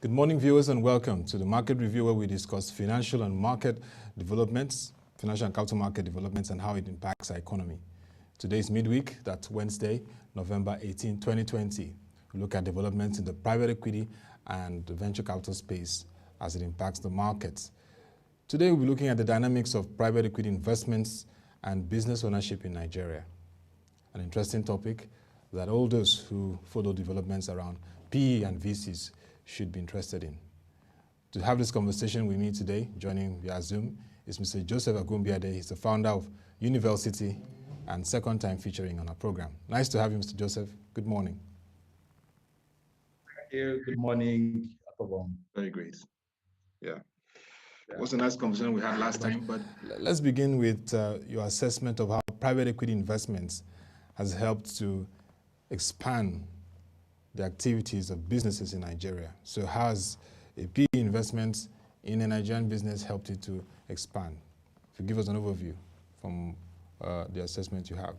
Good morning, viewers, and welcome to the Market Review, where we discuss financial and market developments, financial and capital market developments, and how it impacts our economy. Today is midweek, that's Wednesday, November 18, 2020. We look at developments in the private equity and the venture capital space as it impacts the markets. Today, we'll be looking at the dynamics of private equity investments and business ownership in Nigeria. An interesting topic that all those who follow developments around PE and VCs should be interested in. To have this conversation with me today, joining via Zoom, is Mr. Joseph Agunbiade. He's the founder of Univelcity and second time featuring on our program. Nice to have you, Mr. Joseph. Good morning. Thank you. Good morning. Very great. Yeah. It was a nice conversation we had last time, but let's begin with your assessment of how private equity investments has helped to expand the activities of businesses in Nigeria. So how has a PE investment in a Nigerian business helped it to expand? If you give us an overview from the assessment you have.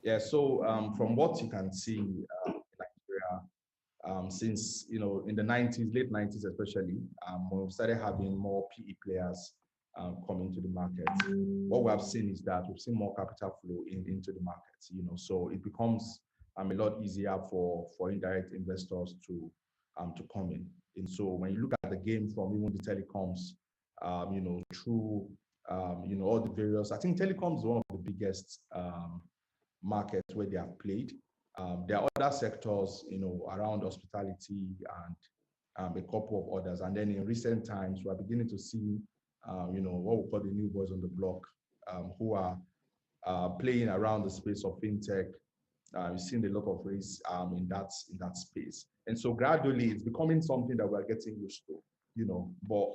Yeah, so from what you can see in Nigeria, since, in the 90s, late 90s especially, when we started having more PE players coming to the market, what we have seen is that we've seen more capital flow into the markets, so it becomes a lot easier for indirect investors to come in. And so when you look at the game from even the telecoms, through all the various, I think telecom is one of the biggest markets where they have played. There are other sectors, around hospitality and a couple of others. And then in recent times, we are beginning to see, what we call the new boys on the block, who are playing around the space of fintech. We've seen a lot of race in that space, and so gradually it's becoming something that we're getting used to, But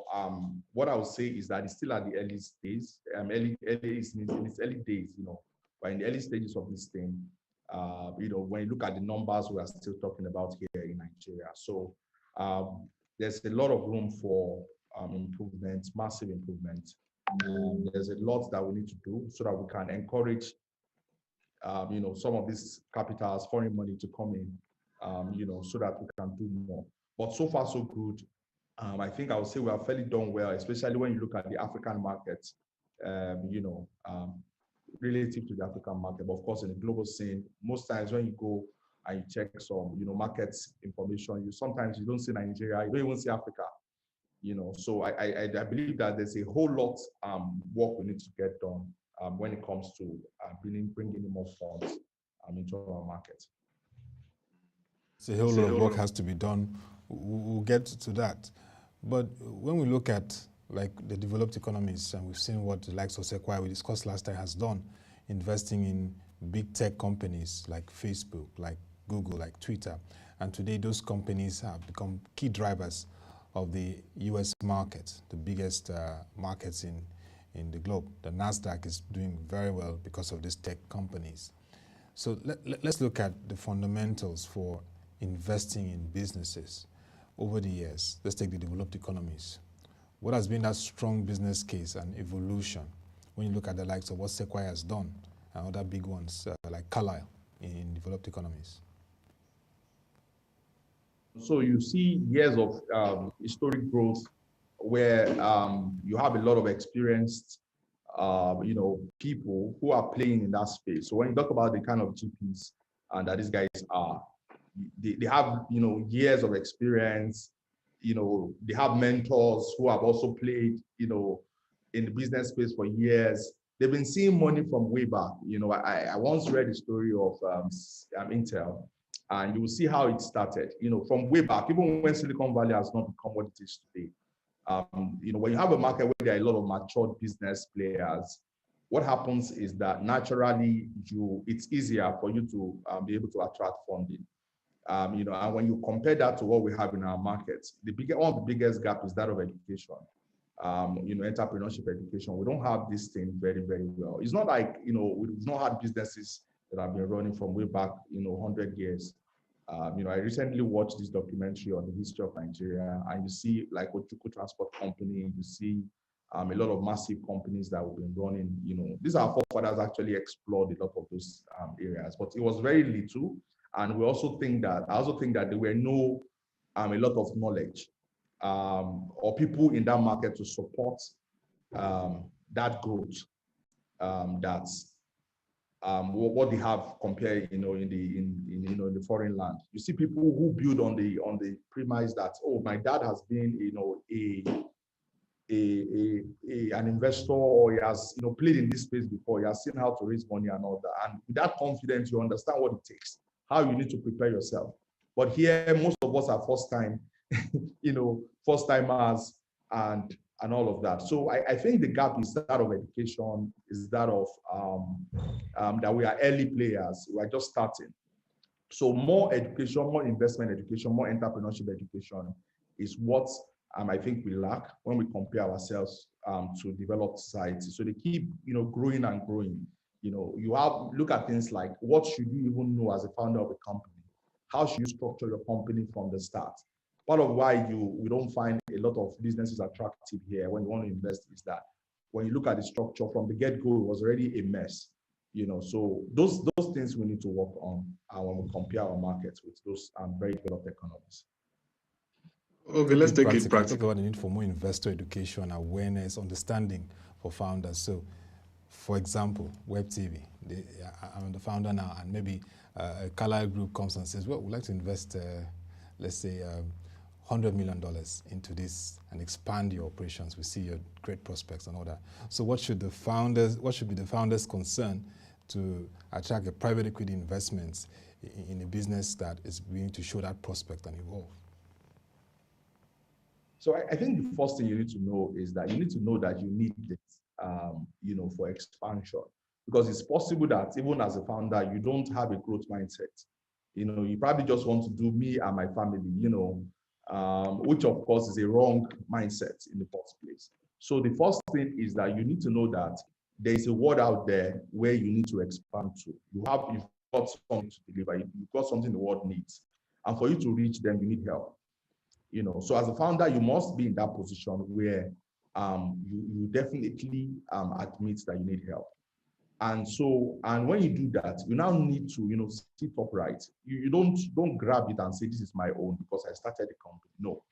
what I would say is that it's still at the early stage, in its early days, We're in the early stages of this thing. When you look at the numbers, we are still talking about here in Nigeria. So there's a lot of room for improvement, massive improvement. There's a lot that we need to do so that we can encourage some of these capitals, foreign money to come in, so that we can do more. But so far, so good. I think I would say we have fairly done well, especially when you look at the African market, relative to the African market. But of course, in the global scene, most times when you go and you check some, market information, sometimes you don't see Nigeria, you don't even see Africa, So I believe that there's a whole lot work we need to get done when it comes to bringing in more funds into our market. So a whole lot of work has to be done. We'll get to that. But when we look at like the developed economies, and we've seen what the likes of Sequoia we discussed last time has done, investing in big tech companies like Facebook, like Google, like Twitter. And today those companies have become key drivers of the US market, the biggest markets in the globe. The NASDAQ is doing very well because of these tech companies. So let's look at the fundamentals for investing in businesses over the years. Let's take the developed economies. What has been that strong business case and evolution when you look at the likes of what Sequoia has done and other big ones like Carlyle in developed economies? So you see years of historic growth where you have a lot of experienced, people who are playing in that space. So when you talk about the kind of GPs that these guys are, they have, years of experience. They have mentors who have also played, in the business space for years. They've been seeing money from way back. I once read the story of Intel, and you will see how it started, from way back, even when Silicon Valley has not become what it is today. When you have a market where there are a lot of mature business players, what happens is that naturally it's easier for you to be able to attract funding. And when you compare that to what we have in our markets, one of the biggest gaps is that of education. Entrepreneurship education. We don't have this thing very, very well. It's not like, we've not had businesses that have been running from way back, 100 years. I recently watched this documentary on the history of Nigeria, and you see like Ojuku Transport Company, you see a lot of massive companies that have been running. These are forefathers actually explored a lot of those areas, but it was very little. And I also think that there were no a lot of knowledge or people in that market to support that growth that's what they have compared, in the foreign land. You see people who build on the premise that, oh, my dad has been, an investor, or he has, played in this space before. He has seen how to raise money and all that. And with that confidence, you understand what it takes, how you need to prepare yourself. But here, most of us are first timers and all of that. So I think the gap is that of education, is that of that we are early players. We are just starting. So more education, more investment education, more entrepreneurship education is what I think we lack when we compare ourselves to developed societies. So they keep, growing and growing. You have look at things like, what should you even know as a founder of a company? How should you structure your company from the start? Part of why we don't find a lot of businesses attractive here when you want to invest is that when you look at the structure from the get-go, it was already a mess. So those things we need to work on when we compare our markets with those very developed economies. Okay, let's take it practical. Talk about the need for more investor education, awareness, understanding for founders. So, for example, Web TV. I'm the founder now, and maybe a Carlyle group comes and says, well, we'd like to invest, let's say, $100 million into this and expand your operations. We see your great prospects and all that. So what should be the founders' concern to attract a private equity investments in a business that is willing to show that prospect and evolve? So I think the first thing you need to know is that you need to know that you need it, for expansion. Because it's possible that even as a founder, you don't have a growth mindset. You probably just want to do me and my family, which of course is a wrong mindset in the first place. So the first thing is that you need to know that there is a world out there where you need to expand to. You've got something to deliver. You've got something the world needs. And for you to reach them, you need help. So as a founder, you must be in that position where you definitely admit that you need help. And when you do that, you now need to, sit upright. You don't grab it and say, this is my own because I started the company. No.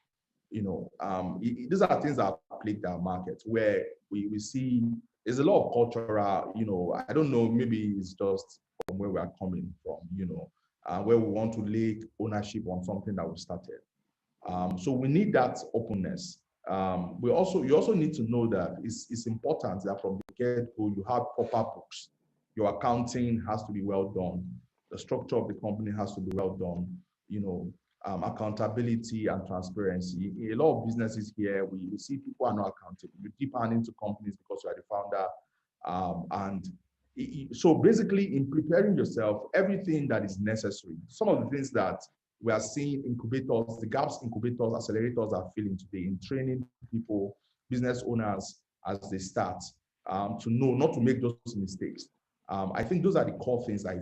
These are things that have plagued our market, where we see there's a lot of cultural, I don't know, maybe it's just from where we are coming from, where we want to lay ownership on something that we started. So we need that openness. You also need to know that it's important that from the get-go you have proper books. Your accounting has to be well done. The structure of the company has to be well done. Accountability and transparency. In a lot of businesses here, we see people are not accountable. You dip hand into companies because you are the founder. So basically, in preparing yourself, everything that is necessary, some of the things that we are seeing incubators, the gaps incubators, accelerators are filling today in training people, business owners as they start to know not to make those mistakes. I think those are the core things that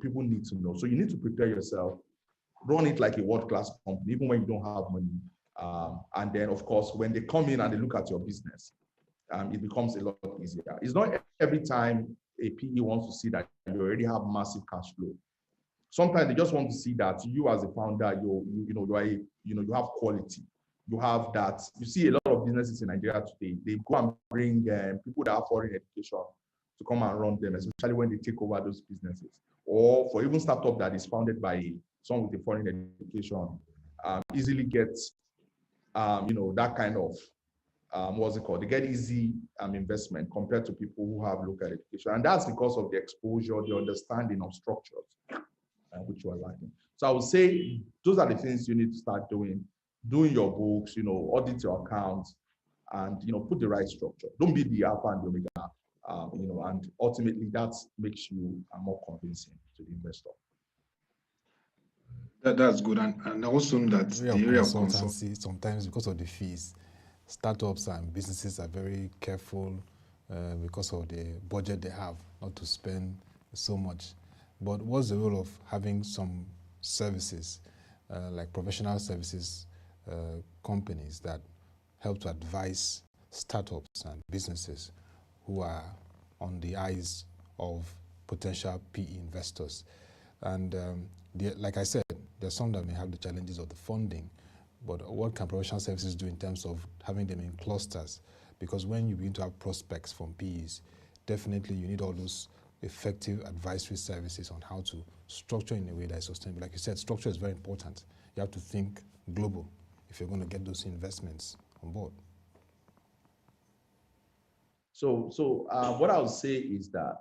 people need to know. So you need to prepare yourself, run it like a world-class company, even when you don't have money. And then, of course, when they come in and they look at your business, it becomes a lot easier. It's not every time a PE wants to see that you already have massive cash flow. Sometimes they just want to see that you as a founder, you have quality. You have that. You see a lot of businesses in Nigeria today, they go and bring people that have foreign education to come and run them, especially when they take over those businesses. Or for even startup that is founded by someone with a foreign education, easily gets, that kind of, what's it called? They get easy investment compared to people who have local education. And that's because of the exposure, the understanding of structures, which you are lacking. So I would say those are the things you need to start doing your books, audit your accounts, and, put the right structure. Don't be the alpha and the omega, and ultimately that makes you more convincing to the investor. That's good. And also that the area of consultancy, sometimes because of the fees, startups and businesses are very careful because of the budget they have, not to spend so much. But what's the role of having some services, like professional services companies that help to advise startups and businesses who are on the eyes of potential PE investors? And like I said, there's some that may have the challenges of the funding, but what can professional services do in terms of having them in clusters? Because when you begin to have prospects from PEs, definitely you need all those effective advisory services on how to structure in a way that is sustainable. Like you said, structure is very important. You have to think global if you're going to get those investments on board. So what I would say is that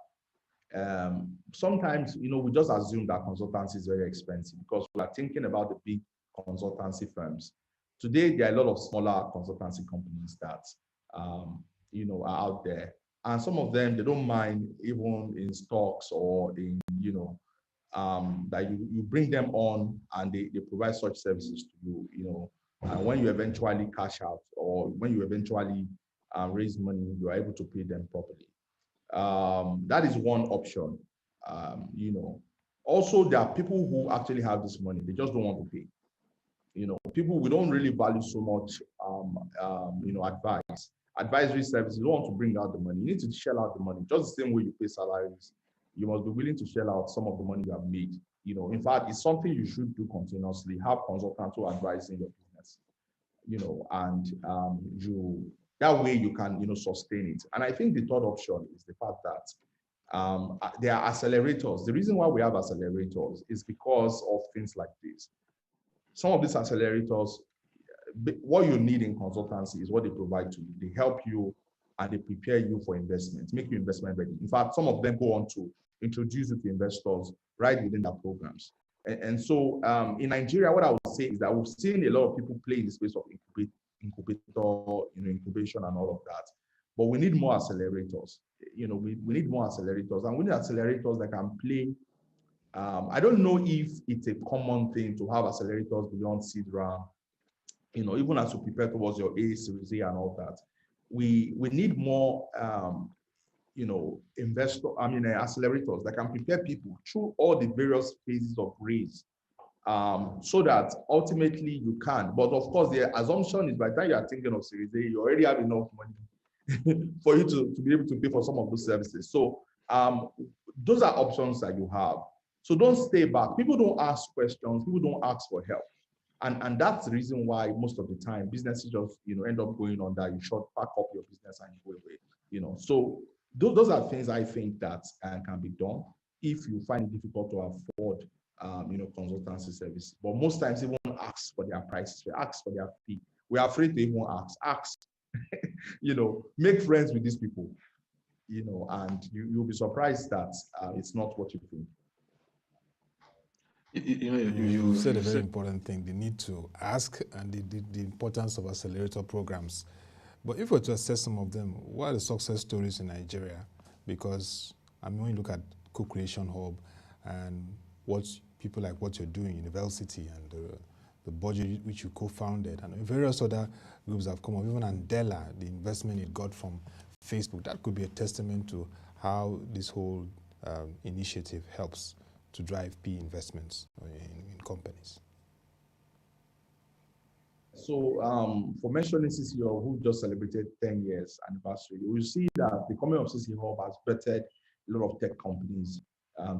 sometimes, we just assume that consultancy is very expensive because we are thinking about the big consultancy firms. Today, there are a lot of smaller consultancy companies that, are out there. And some of them, they don't mind even in stocks or in, that you bring them on and they provide such services to you, and when you eventually cash out or when you eventually raise money, you are able to pay them properly. That is one option. Also there are people who actually have this money, they just don't want to pay. People we don't really value so much, advisory services. You don't want to bring out the money. You need to shell out the money. Just the same way you pay salaries, you must be willing to shell out some of the money you have made. In fact, it's something you should do continuously. Have consultants who advise in your business, and that way you can, sustain it. And I think the third option is the fact that there are accelerators. The reason why we have accelerators is because of things like this. Some of these accelerators, what you need in consultancy is what they provide to you. They help you and they prepare you for investment, make you investment ready. In fact, some of them go on to introduce you to investors right within their programs. And so in Nigeria, what I would say is that we've seen a lot of people play in the space of incubation and all of that. But we need more accelerators. We need more accelerators, and we need accelerators that can play. I don't know if it's a common thing to have accelerators beyond seed round. Even as you prepare towards your A, Series A, and all that, we need more, accelerators that can prepare people through all the various phases of raise, so that ultimately you can. But of course, the assumption is by the time you are thinking of Series A, you already have enough money for you to be able to pay for some of those services. So those are options that you have. So don't stay back. People don't ask questions. People don't ask for help. And that's the reason why most of the time businesses just end up going on that. You should pack up your business and go away. So those are things I think that can be done if you find it difficult to afford consultancy service. But most times they won't ask for their prices, they ask for their fee. We're afraid to even ask. Make friends with these people, and you'll be surprised that it's not what you think. You said a very important thing, the need to ask and the importance of accelerator programs. But if we were to assess some of them, what are the success stories in Nigeria? Because when you look at Co-Creation Hub and what people like what you're doing, Univelcity, and the budget which you co-founded, and various other groups have come up, even Andela, the investment it got from Facebook, that could be a testament to how this whole initiative helps to drive PE investments in companies. So for mentioning CCO, who just celebrated 10 years anniversary, we see that the coming of CCO has bettered a lot of tech companies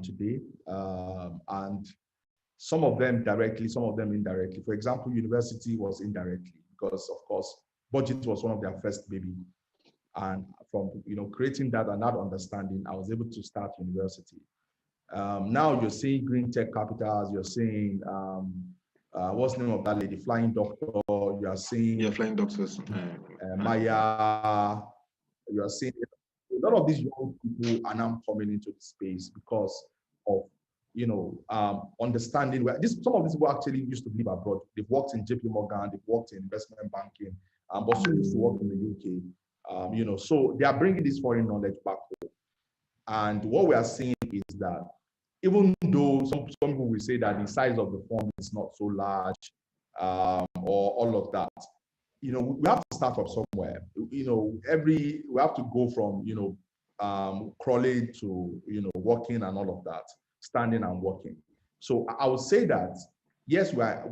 today, and some of them directly, some of them indirectly. For example, Univelcity was indirectly because, of course, budget was one of their first baby. And from creating that and that understanding, I was able to start Univelcity. Now you're seeing green tech capitals, you're seeing what's the name of that lady, Flying Doctor, you are seeing Flying Doctors, Maya, you are seeing a lot of these young people are now coming into the space because of understanding where some of these people actually used to live abroad. They've worked in JP Morgan, they've worked in investment banking, but some used to work in the UK. So they are bringing this foreign knowledge back home. And what we are seeing is that even though some people will say that the size of the fund is not so large, or all of that, we have to start from somewhere. We have to go from crawling to walking and all of that, standing and walking. So I would say that yes, we are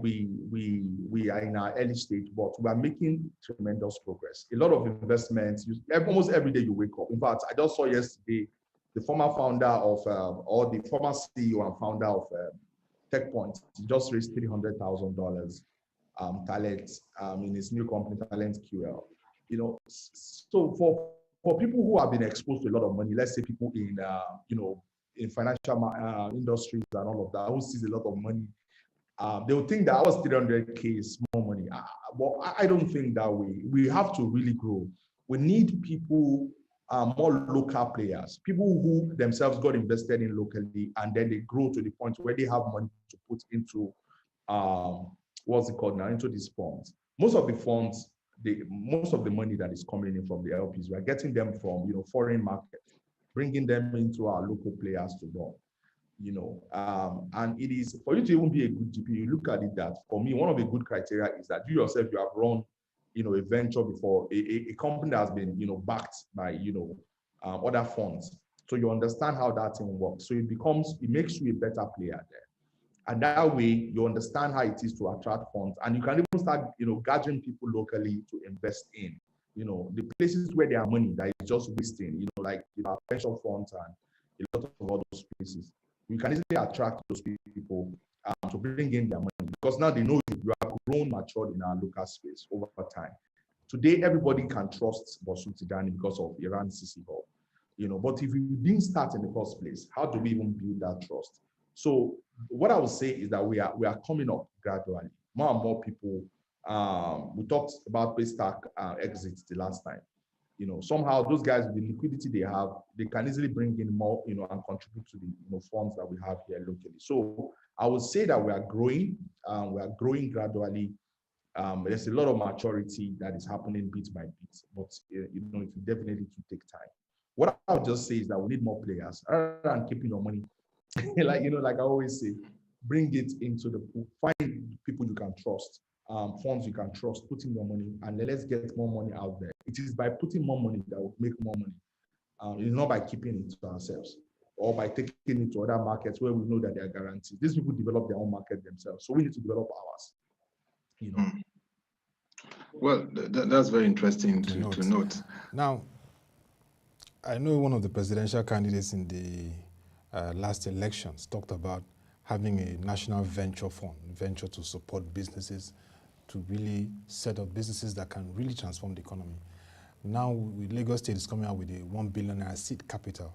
in our early stage, but we are making tremendous progress. A lot of investments. Almost every day you wake up. In fact, I just saw yesterday the former founder of, or the former CEO and founder of TechPoint, just raised $300,000 talent in his new company, Talent QL. You know, so for people who have been exposed to a lot of money, let's say people in, you know, in financial industries and all of that, who sees a lot of money, they will think that I was 300K is more money. Well, I don't think that way. We have to really grow. We need people, more local players, people who themselves got invested in locally, and then they grow to the point where they have money to put into, what's it called now, into these funds. Most of the funds, most of the money that is coming in from the LPs, we are getting them from, you know, foreign markets, bringing them into our local players to run. You know, and it is for you to even be a good GP. You look at it that for me, one of the good criteria is that you yourself, you have run, you know, a venture before, a company that has been, you know, backed by, you know, other funds. So you understand how that thing works. So it makes you a better player there. And that way you understand how it is to attract funds, and you can even start, you know, gathering people locally to invest in, you know, the places where there are money that is just wasting, you know, like, you know, pension funds and a lot of other places. You can easily attract those people to bring in their money, because now they know you have grown, matured in our local space over time. Today, everybody can trust Bosu Tidani because of Iran CC Hub, you know. But if you didn't start in the first place, how do we even build that trust? So what I would say is that we are coming up gradually. More and more people. We talked about Paystack exits the last time. You know, somehow those guys with the liquidity they have, they can easily bring in more, you know, and contribute to the, you know, funds that we have here locally. So I would say that we are growing gradually. There's a lot of maturity that is happening bit by bit, but you know, it will definitely take time. What I'll just say is that we need more players rather than keeping your money. Like, you know, like I always say, bring it into the pool, find people you can trust. Funds you can trust, putting your money, and let's get more money out there. It is by putting more money that will make more money. It's not by keeping it to ourselves or by taking it to other markets where we know that they are guaranteed. These people develop their own market themselves, so we need to develop ours. You know. Well, that's very interesting to note. Now, I know one of the presidential candidates in the last elections talked about having a national venture fund, venture to support businesses, to really set up businesses that can really transform the economy. Now, Lagos State is coming out with a $1 billion seed capital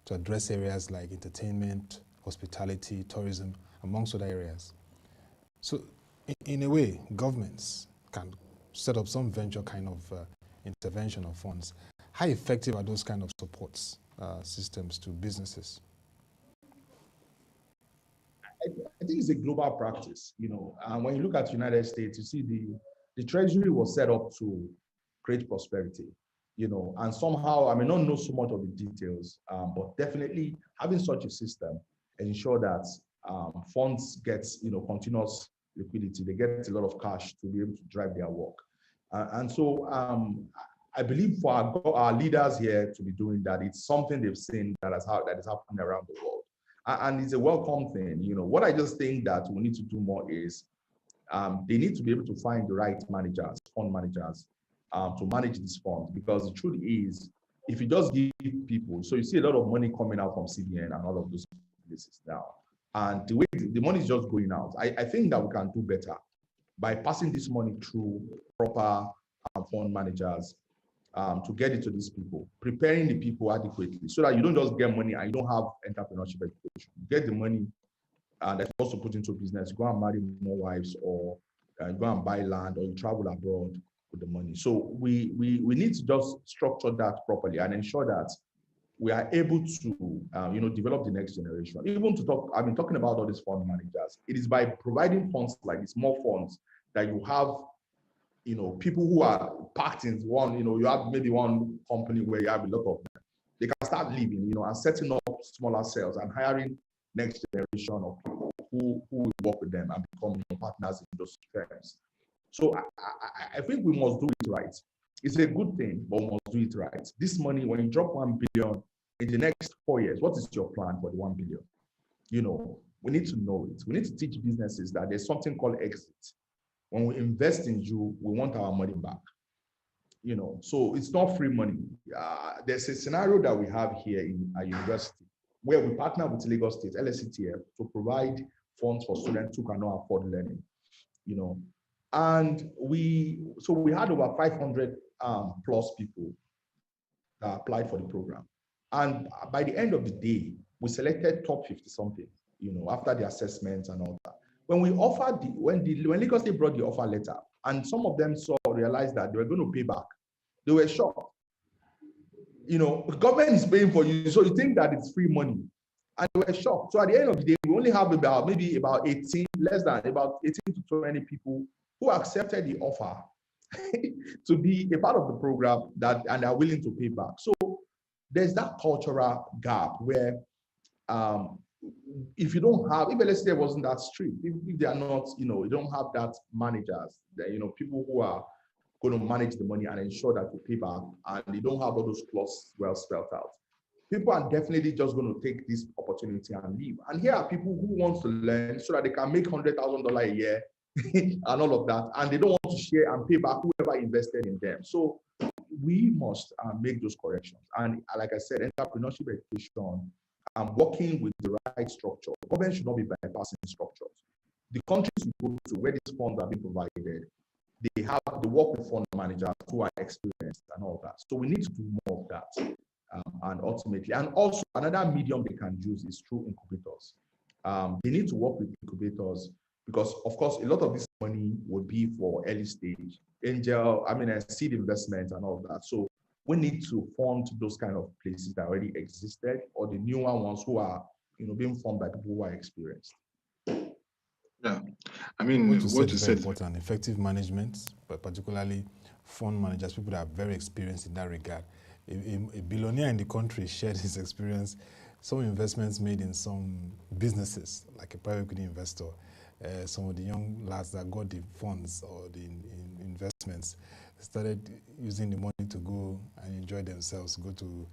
to address areas like entertainment, hospitality, tourism, amongst other areas. So, in a way, governments can set up some venture kind of intervention of funds. How effective are those kind of supports systems to businesses? I think it's a global practice, you know. And when you look at the United States, you see the Treasury was set up to create prosperity, you know. And somehow, I may not know so much of the details, but definitely having such a system ensure that funds get, you know, continuous liquidity. They get a lot of cash to be able to drive their work. And so I believe for our leaders here to be doing that, it's something they've seen that is happening around the world. And it's a welcome thing. You know, what I just think that we need to do more is they need to be able to find the right managers, fund managers, to manage these funds, because the truth is, if you just give people, so you see a lot of money coming out from CBN and all of those places now, and the way the money is just going out. I think that we can do better by passing this money through proper fund managers, to get it to these people, preparing the people adequately so that you don't just get money and you don't have entrepreneurship education. You get the money that's also put into business, go and marry more wives, or go and buy land, or you travel abroad with the money. So we need to just structure that properly and ensure that we are able to you know, develop the next generation. Even to talk, I've been talking about all these fund managers. It is by providing funds like these, more funds, that you have, you know, people who are packed in one, you know, you have maybe one company where you have a lot of them. They can start living, you know, and setting up smaller cells and hiring next generation of people who will work with them and become, you know, partners in those firms. So I think we must do it right. It's a good thing, but we must do it right. This money, when you drop 1 billion in the next 4 years, what is your plan for the 1 billion? You know, we need to know it. We need to teach businesses that there's something called exit. When we invest in you, we want our money back. So it's not free money. There's a scenario that we have here in our university where we partner with Lagos State, LSCTF, to provide funds for students who cannot afford learning, And we had over 500 plus people that applied for the program. And by the end of the day, we selected top 50 something, after the assessments and all that. When we offered when Lagos State brought the offer letter, and some of them realized that they were going to pay back, they were shocked. The government is paying for you, so you think that it's free money. And they were shocked. So at the end of the day, we only have about 18, less than about 18 to 20 people who accepted the offer to be a part of the program and are willing to pay back. So there's that cultural gap where if let's say it wasn't that strict, if they are not, you don't have that managers, people who are going to manage the money and ensure that you pay back, and you don't have all those clauses well spelled out, people are definitely just going to take this opportunity and leave. And here are people who want to learn so that they can make $100,000 a year and all of that, and they don't want to share and pay back whoever invested in them. So we must make those corrections. And like I said, entrepreneurship education, working with the right structure. Government should not be bypassing structures. The countries we go to where these funds are being provided, they work with fund managers who are experienced and all that. So we need to do more of that. And ultimately, and also another medium they can use is through incubators. They need to work with incubators because, of course, a lot of this money would be for early stage, seed investment and all that. So we need to fund those kind of places that already existed, or the newer ones who are, being formed by people who are experienced. Yeah, what you said is important. Effective management, but particularly fund managers, people that are very experienced in that regard. A billionaire in the country shared his experience. Some investments made in some businesses, like a private equity investor. Some of the young lads that got the funds or the investments started using the money to go and enjoy themselves, go to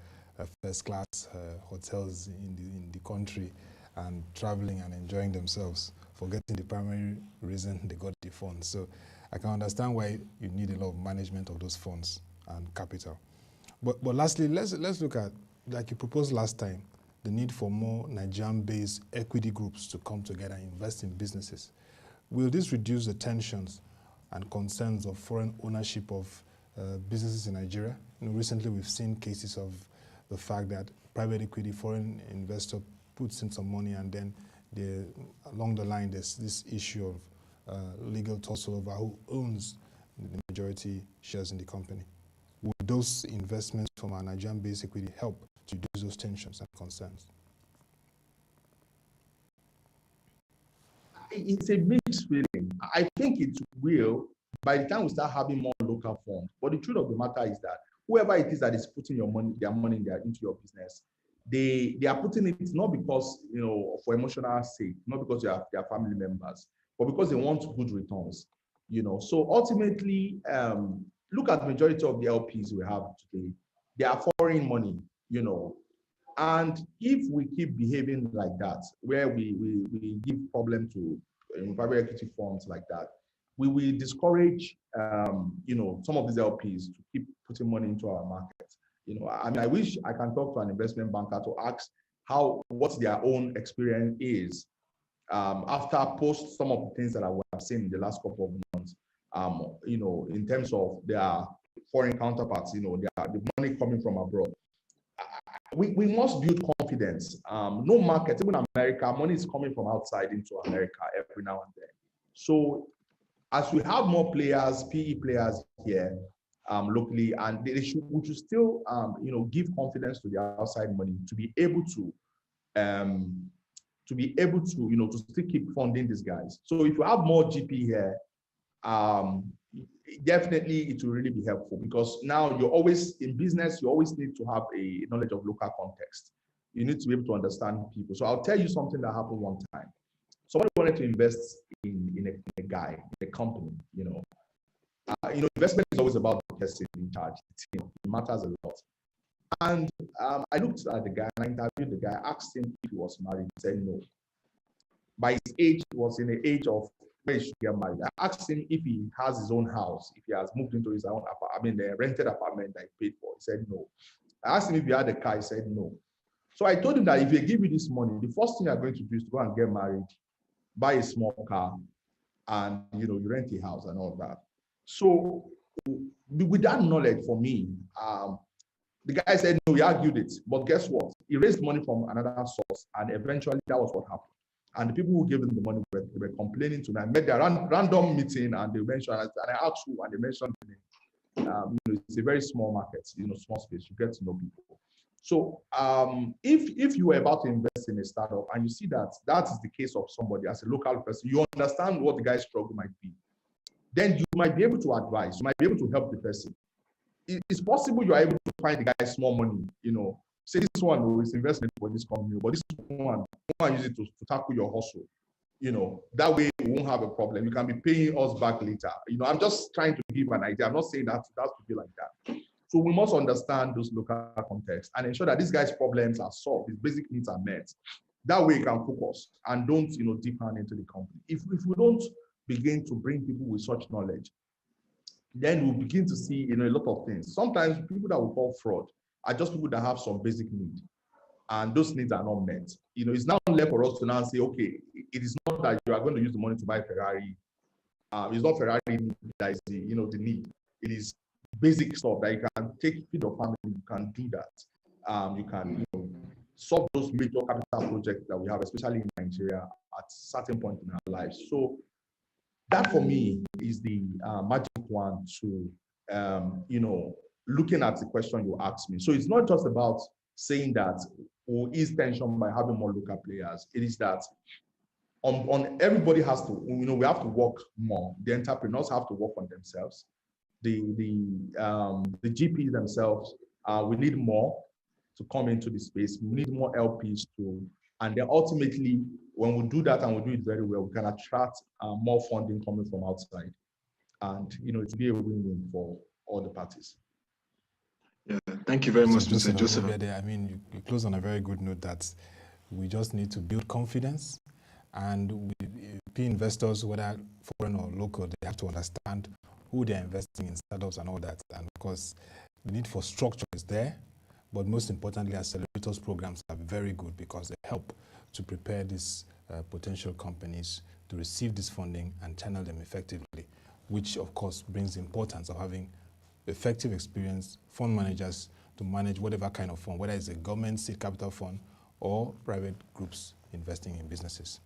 first-class hotels in the country and traveling and enjoying themselves, forgetting the primary reason they got the funds. So I can understand why you need a lot of management of those funds and capital. But lastly, let's look at, like you proposed last time, the need for more Nigerian-based equity groups to come together and invest in businesses. Will this reduce the tensions and concerns of foreign ownership of businesses in Nigeria? Recently we've seen cases of the fact that private equity foreign investor puts in some money, and then along the line there's this issue of legal tussle over who owns the majority shares in the company. Would those investments from our Nigerian-based equity help to reduce those tensions and concerns? It's a mixed feeling. I think it will by the time we start having more local funds. But the truth of the matter is that whoever it is that is putting their money into your business, they are putting it not because for emotional sake, not because they are family members, but because they want good returns. So ultimately, look at the majority of the LPs we have today. They are foreign money, and if we keep behaving like that, where we give problem to private equity funds like that, we will discourage some of these LPs to keep putting money into our market. I wish I can talk to an investment banker to ask what their own experience is after post some of the things that I have seen in the last couple of months. In terms of their foreign counterparts, the money coming from abroad. We must build confidence. No market, even America, money is coming from outside into America every now and then. So as we have more players, PE players here locally, and we should still give confidence to the outside money to be able to to still keep funding these guys. So if you have more GP here, definitely it will really be helpful, because now you're always in business, you always need to have a knowledge of local context. You need to be able to understand people. So I'll tell you something that happened one time. Somebody wanted to invest in a guy, in a company, investment is always about the person in charge. It matters a lot. And I looked at the guy and I interviewed the guy, asked him if he was married. He said no. By his age, he was in the age of where he should get married. I asked him if he has his own house, if he has moved into his own apartment, the rented apartment that he paid for. He said no. I asked him if he had a car. He said no. So I told him that if they give you this money, the first thing you're going to do is to go and get married, buy a small car, and you rent a house and all that. So with that knowledge for me, the guy said no, he argued it. But guess what? He raised money from another source, and eventually that was what happened. And the people who gave him the money were complaining to me. I made a random meeting, and they mentioned, and I asked who, and they mentioned the name. It's a very small market, small space. You get to know people. So if you were about to invest in a startup and you see that is the case of somebody as a local person, you understand what the guy's struggle might be, then you might be able to advise, you might be able to help the person. It's possible you are able to find the guy small money, say this one is investment for this company, but this one use it to tackle your hustle. That way you won't have a problem. You can be paying us back later. I'm just trying to give an idea. I'm not saying that to be like that. So we must understand those local contexts and ensure that this guy's problems are solved, his basic needs are met. That way you can focus and don't, deep down into the company. If we don't begin to bring people with such knowledge, then we'll begin to see, a lot of things. Sometimes people that we call fraud are just people that have some basic need, and those needs are not met. It's now left for us to now say, okay, it is not that you are going to use the money to buy Ferrari. It's not Ferrari that is the need. It is basic stuff that you can feed your family. You can do that. You can solve those major capital projects that we have, especially in Nigeria, at certain point in our lives. So that for me is the magic one to looking at the question you asked me. So it's not just about saying that ease tension by having more local players. It is that on everybody has to, we have to work more. The entrepreneurs have to work on themselves. The GPs themselves, we need more to come into the space. We need more LPs and then ultimately, when we do that and we do it very well, we can attract more funding coming from outside, and it will be a win-win for all the parties. Yeah, thank you very much, Mr. Joseph. I mean, you close on a very good note that we just need to build confidence, and P investors, whether foreign or local, they have to understand who they're investing in, startups and all that. And of course, the need for structure is there, but most importantly, accelerators programs are very good because they help to prepare these potential companies to receive this funding and channel them effectively, which of course brings the importance of having effective experienced fund managers to manage whatever kind of fund, whether it's a government seed capital fund or private groups investing in businesses.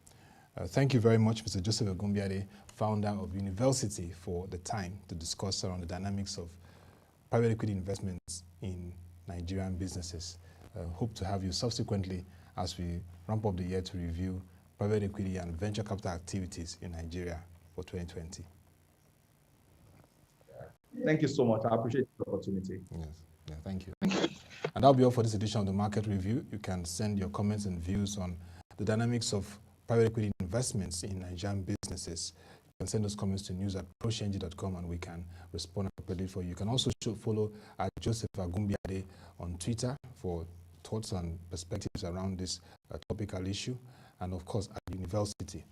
Thank you very much, Mr. Joseph Agunbiade, founder of Univelcity, for the time to discuss around the dynamics of private equity investments in Nigerian businesses. Hope to have you subsequently as we ramp up the year to review private equity and venture capital activities in Nigeria for 2020. Thank you so much. I appreciate the opportunity. Yes. Yeah, thank you. And that'll be all for this edition of the Market Review. You can send your comments and views on the dynamics of private equity investments in Nigerian businesses. You can send those comments to news@proshenji.com and we can respond appropriately for you. You can also follow at Joseph Agunbiade on Twitter for thoughts and perspectives around this topical issue. And of course, at Univelcity.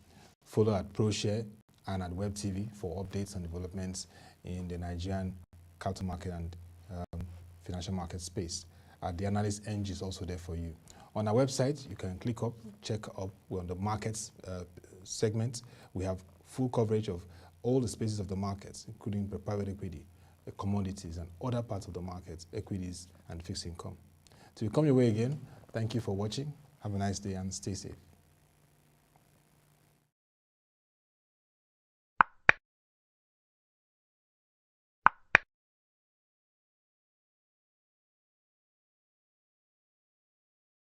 Follow at ProShare and at Web TV for updates and developments in the Nigerian capital market and financial market space. The analyst NG is also there for you. On our website, you can click up, check up. We're on the markets segment. We have full coverage of all the spaces of the markets, including the private equity, the commodities, and other parts of the markets, equities and fixed income. Till we come your way again, thank you for watching. Have a nice day and stay safe.